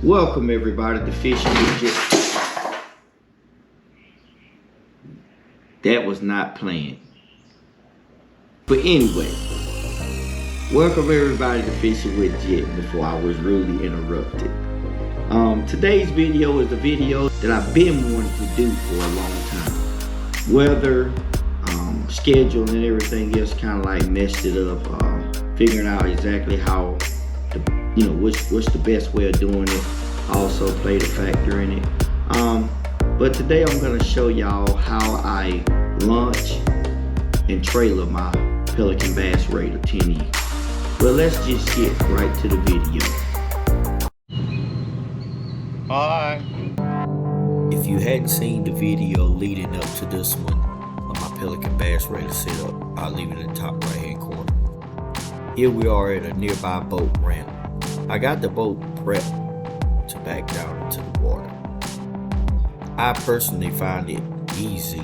Welcome everybody to Fishing with Jett. That was not planned. But anyway, welcome everybody to Fishing with Jett before I was rudely interrupted. Today's video is a video that I've been wanting to do for a long time. Weather, schedule and everything else kind of like messed it up. Figuring out exactly how what's the best way of doing it also played a factor in it. But today I'm going to show y'all how I launch and trailer my Pelican Bass Raider 10E. Well, let's just get right to the video. Hi. If you hadn't seen the video leading up to this one of my Pelican Bass Raider setup, I'll leave it in the top right hand corner. Here we are at a nearby boat ramp. I got the boat prepped to back down into the water. I personally find it easy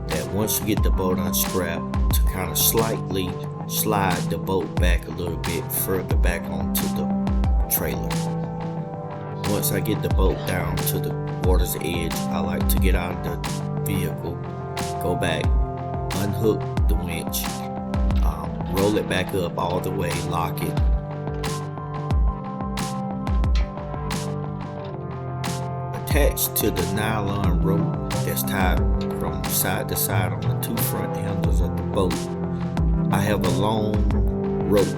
that once you get the boat unstrapped to kind of slightly slide the boat back a little bit further back onto the trailer. Once I get the boat down to the water's edge, I like to get out of the vehicle, go back, unhook the winch, roll it back up all the way, lock it. Attached to the nylon rope that's tied from side to side on the two front handles of the boat, I have a long rope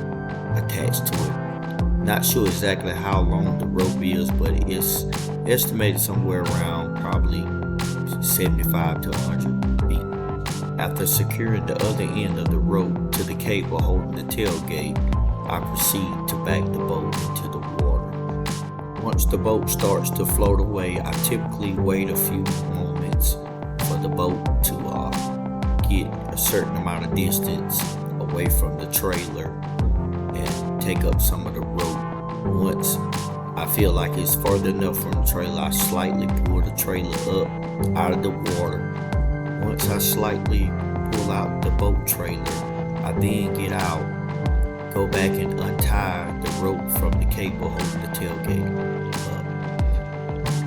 attached to it. Not sure exactly how long the rope is, but it's estimated somewhere around probably 75 to 100 feet. After securing the other end of the rope to the cable holding the tailgate, I proceed to back the boat into the water. Once the boat starts to float away, I typically wait a few moments for the boat to get a certain amount of distance away from the trailer and take up some of the rope. Once I feel like it's further enough from the trailer, I slightly pull the trailer up out of the water. Once I slightly pull out the boat trailer, I then get out, go back and untie the rope from the cable holding the tailgate up.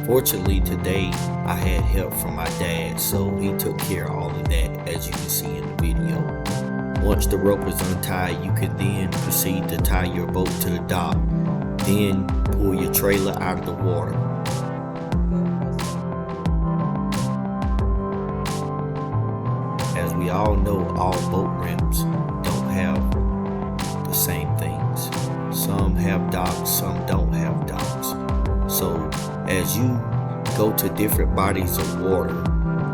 Fortunately today I had help from my dad, so he took care of all of that, as you can see in the video. Once the rope is untied, you can then proceed to tie your boat to the dock, then pull your trailer out of the water. As we all know, all boat ramps don't have the same things. Some have docks, some don't have docks. So as you go to different bodies of water,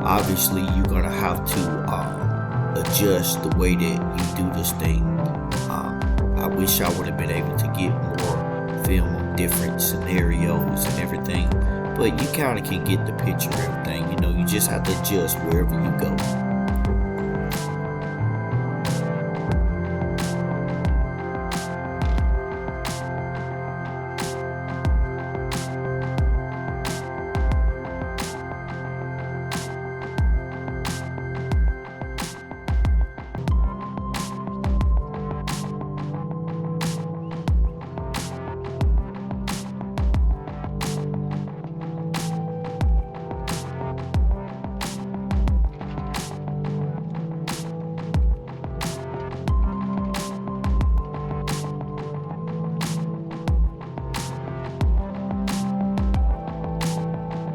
obviously you're gonna have to adjust the way that you do this thing. I wish I would have been able to get more film on different scenarios and everything, but you kind of can get the picture of everything. You just have to adjust wherever you go.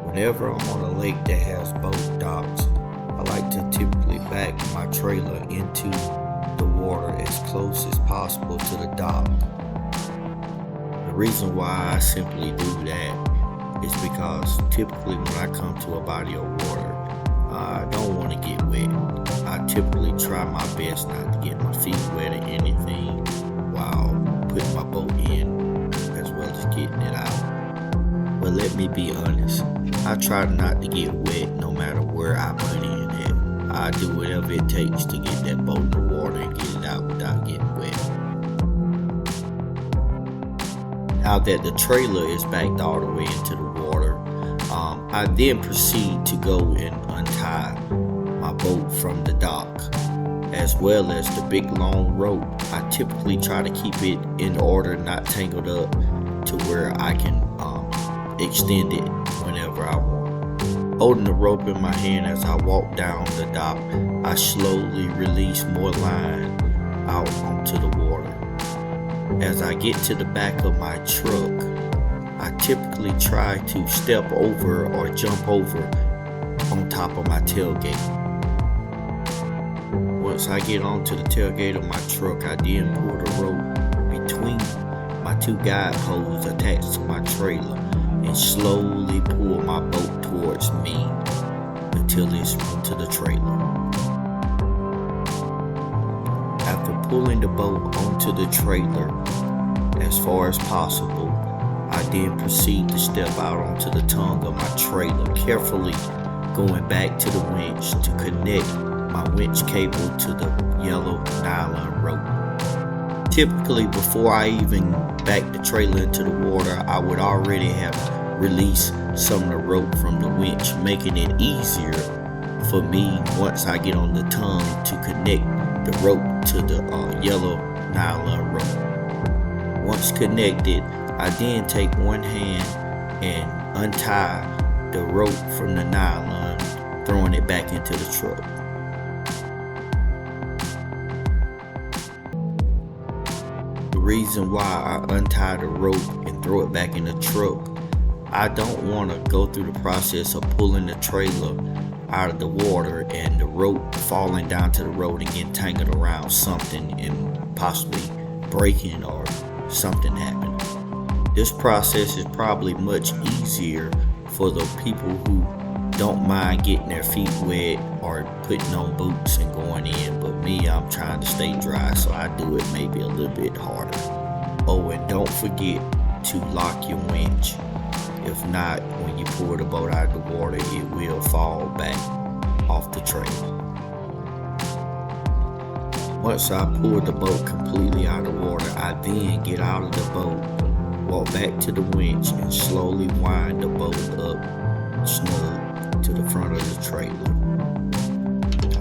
Whenever I'm on a lake that has boat docks, I like to typically back my trailer into the water as close as possible to the dock. The reason why I simply do that is because typically when I come to a body of water, I don't want to get wet. I typically try my best not to get my feet wet or anything while putting my boat in, as well as getting it out. But let me be honest, I try not to get wet no matter where I put in at. I do whatever it takes to get that boat in the water and get it out without getting wet. Now that the trailer is backed all the way into the water, I then proceed to go and untie my boat from the dock, as well as the big long rope. I typically try to keep it in order, not tangled up, to where I can extend it whenever I want. Holding the rope in my hand as I walk down the dock, I slowly release more line out onto the water. As I get to the back of my truck, I typically try to step over or jump over on top of my tailgate. Once I get onto the tailgate of my truck, I then pull the rope between my two guide poles attached to my trailer and slowly pull my boat towards me until it's onto the trailer. After pulling the boat onto the trailer as far as possible, I then proceed to step out onto the tongue of my trailer, carefully going back to the winch to connect my winch cable to the yellow nylon rope. Typically, before I even back the trailer into the water, I would already have released some of the rope from the winch, making it easier for me once I get on the tongue to connect the rope to the yellow nylon rope. Once connected, I then take one hand and untie the rope from the nylon, throwing it back into the truck. The reason why I untie the rope and throw it back in the truck, I don't want to go through the process of pulling the trailer out of the water and the rope falling down to the road and getting tangled around something and possibly breaking or something happening. This process is probably much easier for the people who don't mind getting their feet wet or putting on boots and going in, but me, I'm trying to stay dry, so I do it maybe a little bit harder. Oh, and don't forget to lock your winch. If not, when you pull the boat out of the water, it will fall back off the trailer. Once I pull the boat completely out of the water, I then get out of the boat, walk back to the winch, and slowly wind the boat up snug to the front of the trailer.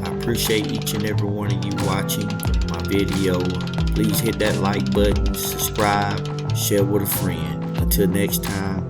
I appreciate each and every one of you watching my video. Please hit that like button, subscribe, share with a friend. Until next time,